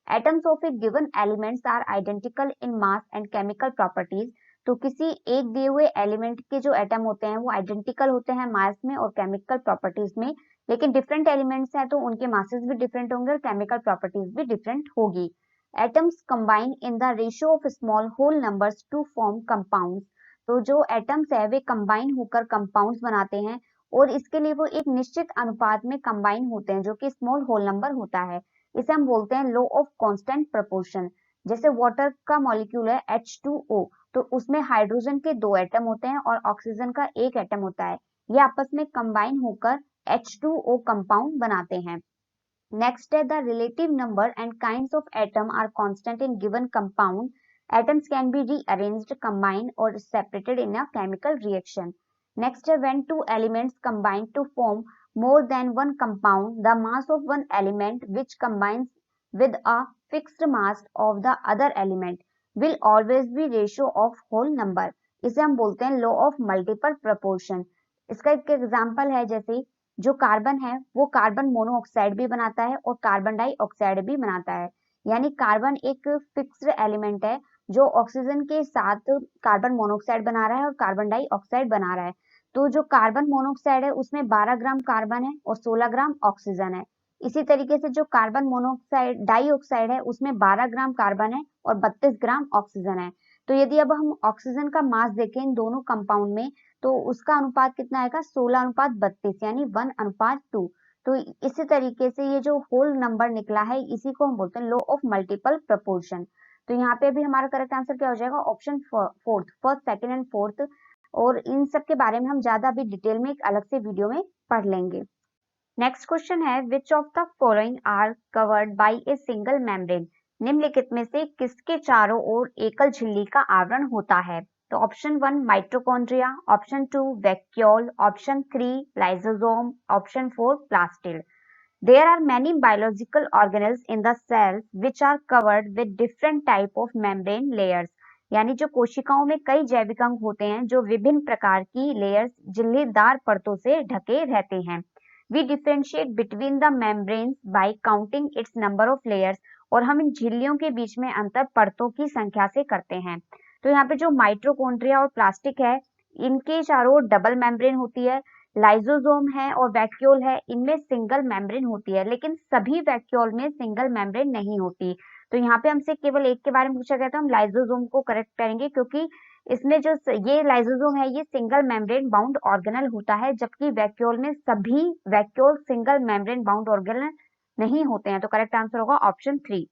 Atoms of a given elements are identical in mass and chemical properties. तो किसी एक दिए हुए एलिमेंट के जो एटम होते हैं वो आइडेंटिकल होते हैं मास में और केमिकल प्रॉपर्टीज में, लेकिन डिफरेंट एलिमेंट्स हैं तो उनके मासेस भी डिफरेंट होंगे और केमिकल प्रॉपर्टीज भी डिफरेंट होगी। Atoms combine in the ratio of small whole numbers to form compounds. तो जो एटम्स है वे कंबाइन होकर कंपाउंड्स बनाते हैं और इसके लिए वो एक निश्चित अनुपात में कंबाइन होते हैं जो कि स्मॉल होल नंबर होता है। इसे हम बोलते हैं लॉ ऑफ कांस्टेंट प्रोपोर्शन। जैसे वाटर का मॉलिक्यूल है H2O, तो उसमें हाइड्रोजन के 2 एटम होते हैं और ऑक्सीजन का 1 एटम होता है। ये आपस में कंबाइन होकर H2O कंपाउंड बनाते हैं। नेक्स्ट है the relative number and kinds of atom are constant in given compound. Atoms can be rearranged, combined or separated in a chemical reaction. Next, when two elements combine to form more than one compound, the mass of one element which combines with a fixed mass of the other element will always be ratio of whole number. इसे हम बोलते हैं law of multiple proportion. इसका एक example है, जैसे जो carbon है वो कार्बन मोनोऑक्साइड भी बनाता है और कार्बन डाइऑक्साइड भी बनाता है। यानी कार्बन एक फिक्स्ड एलिमेंट है जो ऑक्सीजन के साथ कार्बन मोनोऑक्साइड बना रहा है और कार्बन डाइऑक्साइड बना रहा है। तो जो कार्बन मोनोऑक्साइड है उसमें 12 ग्राम कार्बन है और 16 ग्राम ऑक्सीजन है। इसी तरीके से जो कार्बन मोनोऑक्साइड डाइऑक्साइड है उसमें 12 ग्राम कार्बन है और 32 ग्राम ऑक्सीजन है। तो यदि अब हम ऑक्सीजन का मास देखें इन दोनों कंपाउंड में तो उसका अनुपात कितना आएगा? 16:32 यानी 1:2। तो इसी तरीके से ये जो होल नंबर निकला है इसी को हम बोलते हैं लॉ ऑफ मल्टीपल प्रोपोर्शन। तो यहाँ पे अभी हमारा करेक्ट आंसर क्या हो जाएगा? Option fourth, first, second and fourth. और इन सब के बारे में हम ज्यादा अभी डिटेल में एक अलग से वीडियो में पढ़ लेंगे। नेक्स्ट क्वेश्चन है which of the following are covered by a single membrane. निम्नलिखित में से किसके चारों ओर एकल झिल्ली का आवरण होता है? तो option 1 mitochondria, option 2 vacuole, option 3 lysosome, option 4 plastid. There are many biological organelles in the cells which are covered with different type of membrane layers. यानी जो कोशिकाओं में कई जैविक अंग होते हैं जो विभिन्न प्रकार की लेयर्स झिल्लीदार परतों से ढके रहते हैं। We differentiate between the membranes by counting its number of layers. और हम इन झिल्लियों के बीच में अंतर परतों की संख्या से करते हैं। तो यहाँ पे जो माइटोकॉन्ड्रिया और प्लास्टिक है इनके चारों ओर डबल मेम्ब्रेन होती है। लाइसोसोम है और वैक्यूल है, इनमें सिंगल मेम्ब्रेन होती है, लेकिन सभी वैक्यूल में सिंगल मेम्ब्रेन नहीं होती। तो यहाँ पे हमसे केवल एक के बारे में पूछा गया था, हम लाइसोसोम को करेक्ट करेंगे क्योंकि इसमें जो ये लाइसोसोम है ये सिंगल मेम्ब्रेन बाउंड ऑर्गेनल होता है, जबकि वैक्यूल में सभी vacuole single membrane bound organelle नहीं होते हैं। तो करेक्ट आंसर होगा ऑप्शन 3।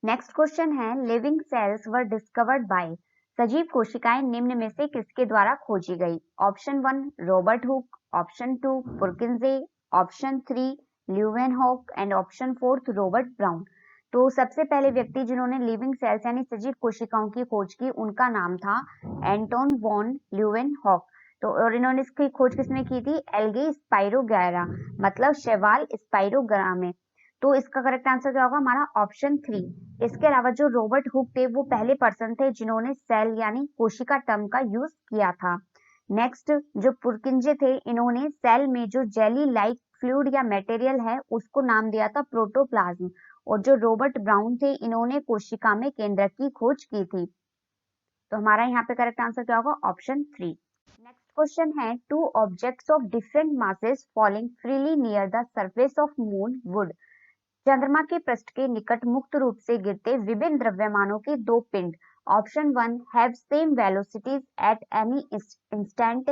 नेक्स्ट क्वेश्चन है living cells were discovered by. सजीव कोशिकाएं निम्न में से किसके द्वारा खोजी गई? Option 1 Robert Hooke, option 2 पुरकिंजे, option 3 Leeuwenhoek and option 4 Robert brown. तो सबसे पहले व्यक्ति जिन्होंने लिविंग सेल्स यानी सजीव कोशिकाओं की खोज की उनका नाम था एंटोन वॉन ल्यूवेनहॉक। तो और इन्होंने इसकी खोज किसने की थी? एल्गे स्पाइरोगैरा मतलब शैवाल स्पाइरोगैरा में। तो इसका करेक्ट आंसर क्या होगा हमारा? ऑप्शन 3। इसके अलावा जो रॉबर्ट हुक थे वो पहले पर्सन थे जिन्होंने सेल यानी कोशिका टर्म का यूज किया था। नेक्स्ट जो पुरकिंजे थे इन्होंने सेल में जो जेली लाइक फ्लूइड या मटेरियल है उसको नाम दिया था प्रोटोप्लाज्म। और जो रॉबर्ट ब्राउन थे इन्होंने कोशिका में केंद्रक की खोज की थी। तो हमारा यहाँ पे करेक्ट आंसर क्या होगा? ऑप्शन 3। नेक्स्ट क्वेश्चन है two objects of different masses falling freely near the surface of moon would. चंद्रमा के पृष्ठ के निकट मुक्त रूप से गिरते विभिन्न द्रव्यमानों के दो पिंड। Option 1 have same velocities at any instant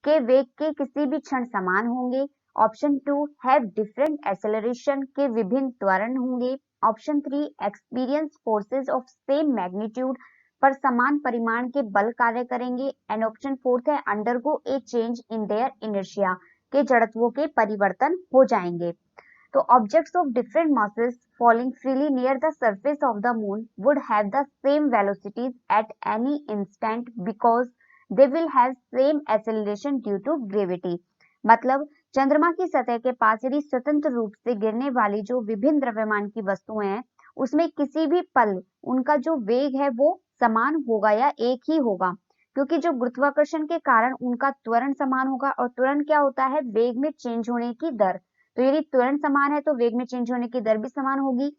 के वेग के किसी भी क्षण समान होंगे। ऑप्शन 2 हैव डिफरेंट एक्सेलरेशन के विभिन्न त्वरण होंगे। Option 3 experience forces of same magnitude पर समान परिमाण के बल कार्य करेंगे। एंड ऑप्शन 4 है undergo A change in their inertia के जड़त्वों के परिवर्तन हो जाएंगे। तो objects of different masses falling freely near the surface of the moon would have the same velocities at any instant because they will have same acceleration due to gravity। मतलब चंद्रमा की सतह के पास यदि स्वतंत्र रूप से गिरने वाली जो विभिन्न द्रव्यमान की वस्तुएं हैं उसमें किसी भी पल उनका जो वेग है वो समान होगा या एक ही होगा, क्योंकि जो गुरुत्वाकर्षण के कारण उनका त्वरण समान होगा। और त्वरण क्या होता है? वेग में चेंज होने की दर। तो यदि त्वरण समान है तो वेग में चेंज होने की दर भी समान होगी,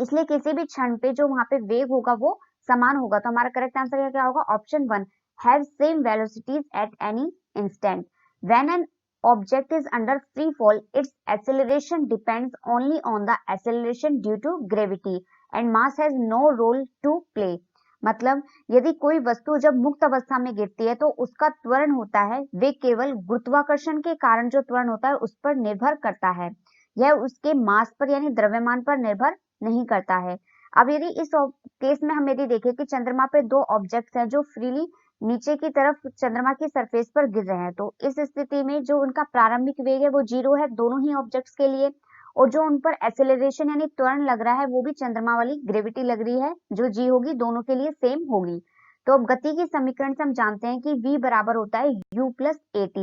इसलिए किसी भी क्षण पे जो वहां पे वेग होगा वो समान होगा। तो हमारा करेक्ट आंसर क्या होगा? Option 1 have same velocities at any instant. When an object is under free fall its acceleration depends only on the acceleration due to gravity and mass has no role to play। मतलब यदि कोई वस्तु जब मुक्त अवस्था में गिरती है तो उसका त्वरण होता है वे केवल गुरुत्वाकर्षण के कारण जो त्वरण होता है उस पर निर्भर करता है, यह उसके मास पर यानी द्रव्यमान पर निर्भर नहीं करता है। अब यदि इस केस में हम यदि देखें कि चंद्रमा पे दो ऑब्जेक्ट्स हैं जो फ्रीली नीचे की तरफ चंद्रमा की सरफेस पर गिर रहे हैं, तो इस स्थिति में जो उनका प्रारंभिक वेग है वो 0 है दोनों ही ऑब्जेक्ट्स के लिए, और जो उन पर एक्सेलरेशन यानी त्वरण लग रहा है वो भी चंद्रमा वाली ग्रेविटी लग रही है जो जी होगी दोनों के लिए सेम होगी। तो अब गति की समीकरण से हम जानते हैं कि v बराबर होता है u प्लस at।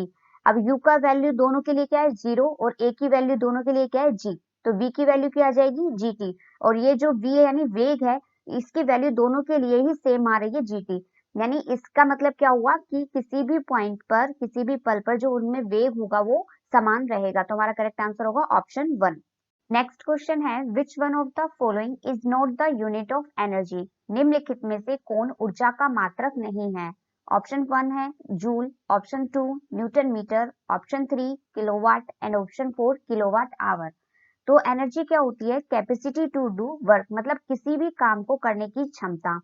अब u का वैल्यू दोनों के लिए क्या है? 0, और a की वैल्यू दोनों के लिए क्या है? g। तो v की वैल्यू क्या आ जाएगी? gt। और ये जो v है यानी वेग है इसकी वैल्यू दोनों के लिए ही सेम आ रही है gt। यानी इसका मतलब क्या हुआ कि किसी भी पॉइंट पर किसी भी पल पर जो उनमें वेग होगा वो समान रहेगा। तो हमारा करेक्ट आंसर होगा ऑप्शन 1। नेक्स्ट क्वेश्चन है which one of the following is not the unit of energy. निम्नलिखित में से कौन ऊर्जा का मात्रक नहीं है? ऑप्शन 1 है joule, option 2 newton metre, option 3 kilowatt and option 4 kilowatt hour. तो एनर्जी क्या होती है? कैपेसिटी टू डू वर्क मतलब किसी भी काम को करने की क्षमता।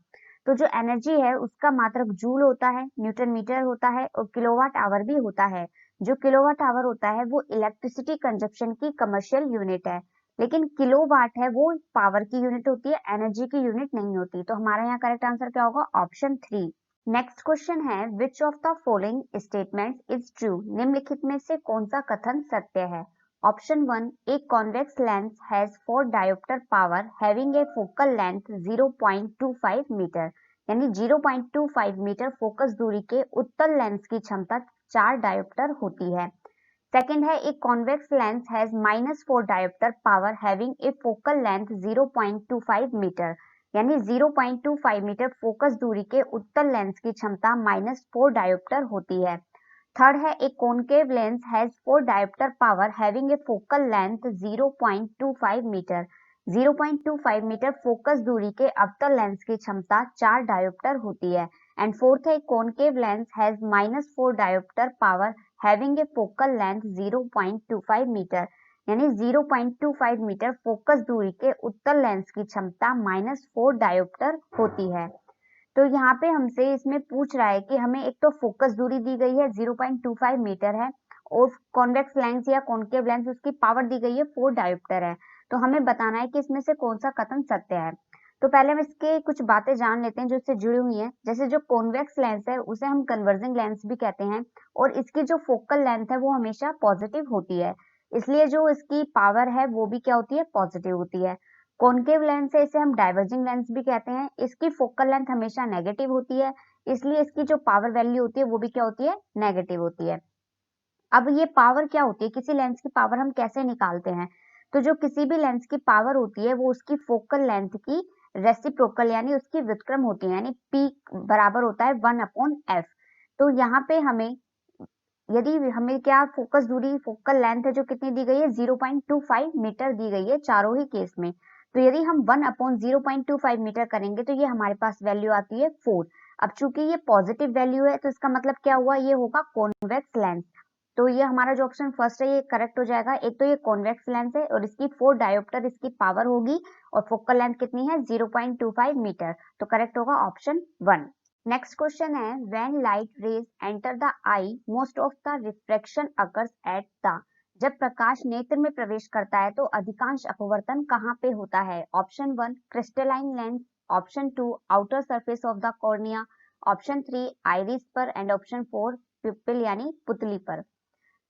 तो जो एनर्जी है उसका मात्रक जूल होता है, न्यूटन मीटर होता है और किलोवाट आवर भी होता है। जो किलोवाट आवर होता है वो इलेक्ट्रिसिटी कंजप्शन की कमर्शियल यूनिट है, लेकिन किलोवाट है वो पावर की यूनिट होती है, एनर्जी की यूनिट नहीं होती। तो हमारा यहाँ करेक्ट आंसर क्या होगा? ऑप्शन 3। नेक्स्ट क्वेश्चन है which of the following statements is true. निम्नलिखित में से कौन सा कथन सत्य है? Option 1 a convex lens has 4 dioptre power having a focal length 0.25 metre, यानी 0.25 मीटर फोकस दूरी के उत्तल लेंस की क्षमता 4 डायोप्टर होती है। सेकंड है एक convex lens has -4 dioptre power having a focal length 0.25 metre, यानी 0.25 मीटर फोकस दूरी के उत्तल लेंस की क्षमता -4 डायोप्टर होती है। थर्ड है एक concave lens has 4 dioptre power having a focal length 0.25 metre, 0.25 metre focus दूरी के अवतल लेंस की क्षमता 4 डायोप्टर होती है। एंड फोर्थ है concave lens has -4 dioptre power having a focal length 0.25 metre, यानी 0.25 मीटर फोकस दूरी के उत्तल लेंस की क्षमता -4 डायोप्टर होती है। तो यहाँ पे हमसे इसमें पूछ रहा है कि हमें एक तो फोकस दूरी दी गई है 0.25 मीटर है और कॉन्वेक्स लेंस या कॉनकेव लेंस उसकी पावर दी गई है 4 डायोप्टर है। तो हमें बताना है कि इसमें से कौन सा कथन सत्य है। तो पहले हम इसके कुछ बातें जान लेते हैं जो इससे जुड़ी हुई हैं। जैसे जो कॉन्वेक्स लेंस है उसे हम कन्वर्जिंग लेंस भी कहते हैं और इसकी जो फोकल लेंथ है वो हमेशा पॉजिटिव होती है, इसलिए जो इसकी पावर है वो भी क्या होती है, पॉजिटिव होती है। कॉनकेव लेंस है, इसे हम डाइवर्जिंग लेंस भी कहते हैं, इसकी फोकल लेंथ हमेशा नेगेटिव होती है, इसलिए इसकी जो पावर वैल्यू होती है वो भी क्या होती है, नेगेटिव होती है। अब ये पावर क्या होती है, किसी लेंस की पावर हम कैसे निकालते हैं, तो जो किसी भी लेंस की पावर होती है वो उसकी फोकल लेंथ की रेसिप्रोकल यानी उसकी व्युत्क्रम होती है, यानी P बराबर होता है 1/f। तो यहाँ पे हमें यदि हमें क्या फोकस दूरी फोकल लेंथ है जो कितनी दी गई है, 0.25 मीटर दी गई है चारों ही केस में। तो यदि हम 1/0.25 मीटर करेंगे तो ये हमारे पास वैल्यू आती है 4। अब चूंकि ये पॉजिटिव वैल्यू है तो इसका मतलब क्या हुआ, ये होगा कॉन्वेक्स लेंस। तो ये हमारा जो ऑप्शन फर्स्ट है ये करेक्ट हो जाएगा। एक तो ये कॉन्वेक्स लेंस है और इसकी 4 डायोप्टर इसकी पावर होगी और फोकल लेंथ कितनी है, 0.25 मीटर। तो करेक्ट होगा ऑप्शन 1। नेक्स्ट क्वेश्चन है, when light rays enter the I most of the refraction occurs at the. जब प्रकाश नेत्र में प्रवेश करता है तो अधिकांश अपवर्तन कहाँ पे होता है। Option 1 crystalline lens, option 2 outer surface of the cornea, option 3 iris पर एंड ऑप्शन 4 पिपिल यानी पुतली पर।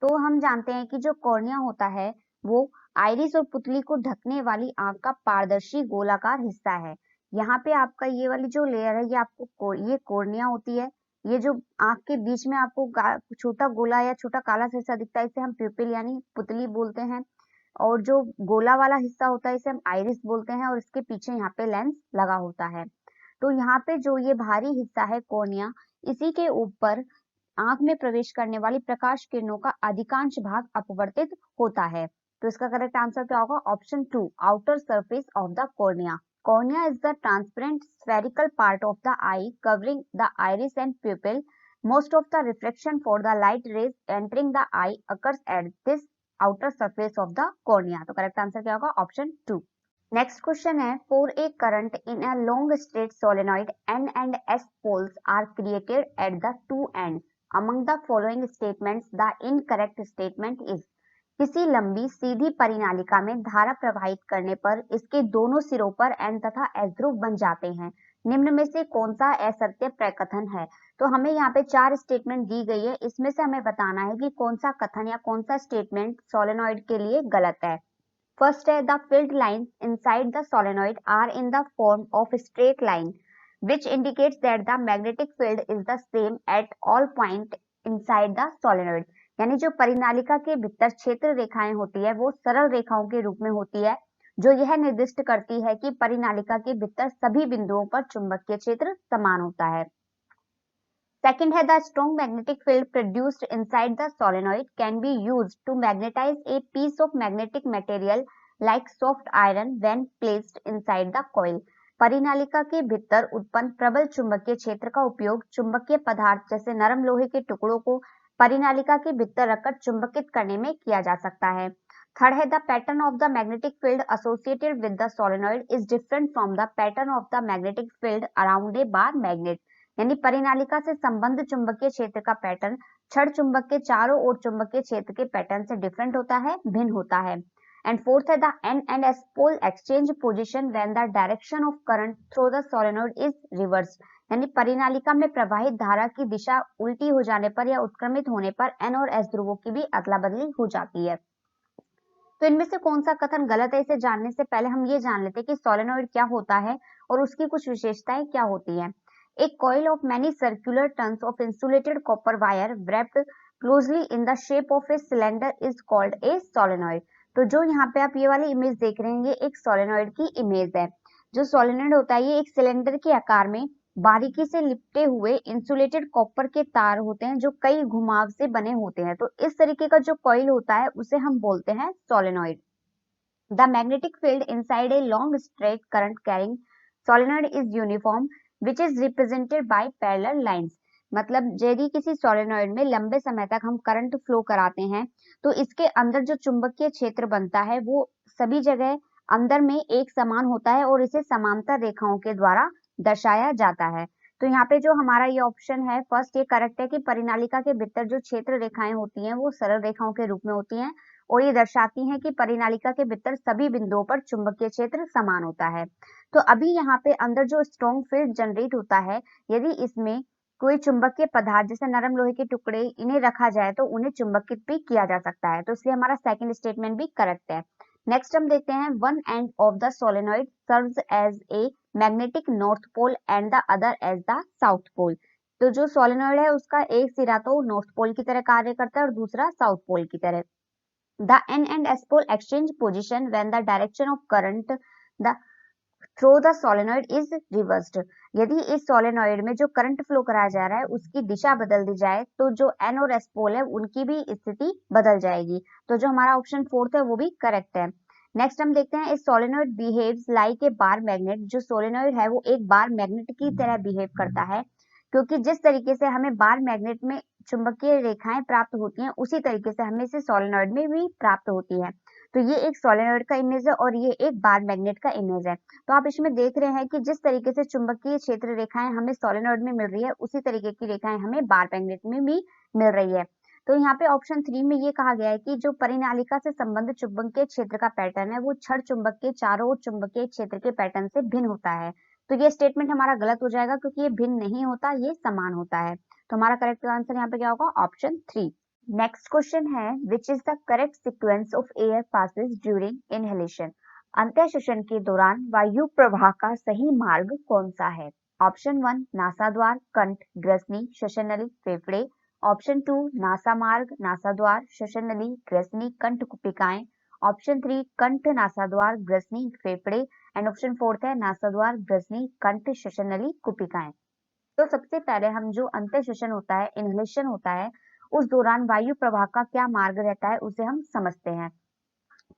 तो हम जानते हैं कि जो कॉर्निया होता है वो आइरिस और पुतली को ढकने वाली आंख का पारदर्शी गोलाकार हिस्सा है। यहाँ पे आपका ये वाली जो लेयर है ये आपको ये कॉर्निया होती है। ये जो आंख के बीच में आपको छोटा गोला या छोटा काला सा हिस्सा दिखता है इसे हम प्यूपिल यानी पुतली बोलते हैं, और जो गोला वाला हिस्सा होता है इसे हम आइरिस बोलते हैं और इसके पीछे यहाँ पे लेंस लगा होता है। तो यहाँ पे जो ये भारी हिस्सा है कॉर्निया, इसी के ऊपर आंख में प्रवेश करने वाली प्रकाश किरणों का अधिकांश भाग अपवर्तित होता है। तो इसका करेक्ट आंसर क्या होगा, option 2 outer surface of the cornea. Cornea is the transparent spherical part of the eye covering the iris and pupil. Most of the reflection for the light rays entering the eye occurs at this outer surface of the cornea. तो correct answer क्या होगा, option 2। Next question है, for a current in a long straight solenoid N and S poles are created at the two ends. Among the following statements the incorrect statement is. किसी लंबी सीधी परिनालिका में धारा प्रवाहित करने पर इसके दोनों सिरों पर N तथा S ध्रुव बन जाते हैं। निम्न में से कौन सा असत्य प्रकथन है। तो हमें यहाँ पे 4 स्टेटमेंट दी गई है, इसमें से हमें बताना है कि कौन सा कथन या कौन सा स्टेटमेंट सोलेनॉइड के लिए गलत है। फर्स्ट है, the field lines inside the solenoid are in the form of straight line which indicates that the magnetic field is the same at all point inside the solenoid। यानी जो परिनालिका के भीतर क्षेत्र रेखाएं होती है वो सरल रेखाओं के रूप में होती है जो यह निर्दिष्ट करती है कि परिनालिका के भीतर सभी बिंदुओं पर चुंबकीय क्षेत्र समान होता है। Second है, the strong magnetic field produced inside the solenoid can be used to magnetize a piece of magnetic material like soft iron when placed inside the coil। परिनालिका के भीतर उत्पन्न प्रबल चुंबकीय क्षेत्र का उपयोग चुंबकीय पदार्थ जैसे नरम लोहे के टुकड़ों को परिनालिका के भीतर रखकर चुंबकित करने में किया जा सकता है। थर्ड है, the pattern of the magnetic field associated with the solenoid is different from the pattern of the magnetic field around a bar magnet. यानी परिनालिका से संबंध चुंबकीय क्षेत्र का पैटर्न छड़ चुंबक के चारों ओर चुंबकीय क्षेत्र के पैटर्न से डिफरेंट होता है, भिन्न होता है। एंड फोर्थ है, the N and S pole exchange position when the direction of current through the solenoid is reversed। यानी परिनालिका में प्रवाहित धारा की दिशा उल्टी हो जाने पर या उत्क्रमित होने पर N और S ध्रुवों की भी अदला बदली हो जाती है। तो इनमें से कौन सा कथन गलत है, इसे जानने से पहले हम ये जान लेते हैं कि सोलेनॉइड क्या होता है और उसकी कुछ विशेषताएं क्या होती हैं। A coil of many circular turns of insulated copper wire wrapped closely in the shape of a cylinder is called a solenoid। तो जो यहाँ पे आप ये वाली इमेज देख रहे हैं ये एक सोलेनॉइड की इमेज है। जो सोलेनॉइड होता है ये एक सिलेंडर के आकार में बारीकी से लिपटे हुए इंसुलेटेड कॉपर के तार होते हैं जो कई घुमाव से बने होते हैं। तो इस तरीके का जो कॉइल होता है उसे हम बोलते हैं solenoid. The magnetic field inside a long straight current carrying solenoid is uniform which is represented by parallel lines। मतलब यदि किसी सोलेनॉइड में लंबे समय तक हम करंट फ्लो कराते हैं तो इसके अंदर जो चुंबकीय क्षेत्र बनता है वो सभी जगह अंदर में एक समान होता है और इसे समांतर रेखाओं के द्वारा दर्शाया जाता है। तो यहाँ पे जो हमारा ये ऑप्शन है फर्स्ट ये करेक्ट है कि परिनालिका के भीतर जो क्षेत्र रेखाएं होती हैं वो सरल रेखाओं के रूप में होती हैं और ये दर्शाती हैं कि परिनालिका के भीतर सभी बिंदुओं पर चुंबकीय क्षेत्र समान होता है। तो अभी यहाँ पे अंदर जो स्ट्रॉन्ग फील्ड जनरेट होता है, यदि इसमें कोई चुंबकीय पदार्थ जैसे नरम लोहे के टुकड़े इन्हें रखा जाए तो उन्हें चुंबकित भी किया जा सकता है। तो इसलिए हमारा सेकंड स्टेटमेंट भी करेक्ट है। नेक्स्ट हम देखते हैं, one end of the solenoid serves as a magnetic north pole and the other as the south pole. तो जो सोलेनॉइड है उसका एक सिरा तो नॉर्थ पोल की तरह कार्य करता है और दूसरा साउथ पोल की तरह। The N and S pole exchange position when the direction of current the through the solenoid is reversed। यदि इस सोलेनॉइड में जो करंट फ्लो कराया जा रहा है उसकी दिशा बदल दी जाए तो जो N और S पोल है उनकी भी स्थिति बदल जाएगी। तो जो हमारा ऑप्शन फोर्थ है वो भी करेक्ट है। नेक्स्ट हम देखते हैं, इस solenoid behaves like a bar magnet. जो सोलेनॉइड है वो एक बार मैग्नेट की तरह बिहेव करता है, क्योंकि जिस तरीके से हमें बार मैग्नेट में चुंबकीय रेखाएं प्राप्त होती हैं उसी तरीके से हमें इसे सोलेनॉइड में भी प्राप्त होती है। तो ये एक सोलेनॉइड का इमेज है और ये एक बार मैग्नेट का इमेज है। तो आप इसमें देख रहे हैं कि जिस तरीके से चुंबकीय क्षेत्र रेखाएं हमें सोलेनॉइड में मिल रही है उसी तरीके की रेखाएं हमें बार मैग्नेट में भी मिल रही है। तो यहाँ पे ऑप्शन 3 में ये कहा गया है कि जो परिनालिका से संबंधित चुंबकीय क्षेत्र का पैटर्न है वो छड़ चुंबक के चारों ओर चुंबकीय क्षेत्र के पैटर्न से भिन्न होता है। तो ये स्टेटमेंट हमारा गलत हो जाएगा क्योंकि ये भिन्न नहीं होता, ये समान होता है। तो हमारा करेक्ट आंसर यहाँ पे क्या होगा, ऑप्शन 3। नेक्स्ट क्वेश्चन है, which is the correct sequence of air passes during inhalation. अंतः श्वसन के दौरान वायु प्रवाह का सही मार्ग कौन सा है? ऑप्शन 1 नासाद्वार, कंठ, ग्रसनी, श्वसन नली, फेफड़े। ऑप्शन 2 नासा मार्ग, नासाद्वार, श्वसन नली, ग्रसनी, कंठ कुपिकाएं। ऑप्शन 3 कंठ, नासाद्वार, ग्रसनी, फेफड़े। एंड ऑप्शन 4 है नासाद्वार, ग्रसनी, कंठ, श्वसन नली, कुपिकाएं। तो सबसे पहले हम जो अंतः श्वसन होता है, इनहेलेशन होता है, उस दौरान वायु प्रवाह का क्या मार्ग रहता है उसे हम समझते हैं।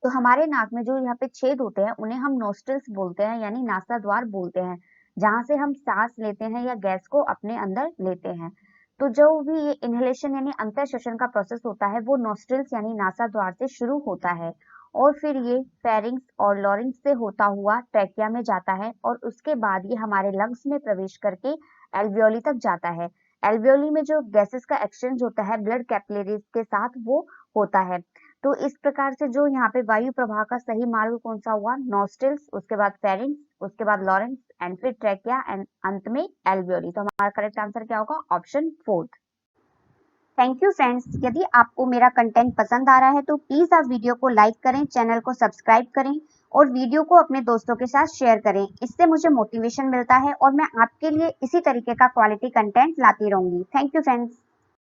तो हमारे नाक में जो यहाँ पे छेद होते हैं उन्हें हम नोस्ट्रल्स बोलते हैं, यानी नासाद्वार बोलते हैं, जहां से हम सांस लेते हैं या गैस को अपने अंदर लेते हैं। तो जो भी ये इनहेलेशन यानी अंतः श्वसन का प्रोसेस होता है वो नोस्ट्रल्स यानी नासाद्वार से शुरू होता है और फिर ये फेरिंग्स और लॉरिंग्स से होता हुआ ट्रैकिया में जाता है और उसके बाद ये हमारे लंग्स में प्रवेश करके एल्वियोली तक जाता है। एल्वियोली में जो गैसेस का एक्सचेंज होता है ब्लड कैपिलरीज के साथ वो होता है। तो इस प्रकार से जो यहाँ पे वायु प्रवाह का सही मार्ग कौन सा हुआ, नॉस्ट्रल्स, उसके बाद फेरिंग्स, उसके बाद लॉरेंस एंड फिर ट्रैकिया एंड अंत में एल्वियोली। तो हमारा करेक्ट आंसर क्या होगा, ऑप्शन 4। थैंक यू फ्रेंड्स, यदि आपको मेरा कंटेंट पसंद आ रहा है तो प्लीज आप वीडियो को लाइक करें, चैनल को सब्सक्राइब करें और वीडियो को अपने दोस्तों के साथ शेयर करें। इससे मुझे मोटिवेशन मिलता है और मैं आपके लिए इसी तरीके का क्वालिटी कंटेंट लाती रहूंगी। Thank you friends.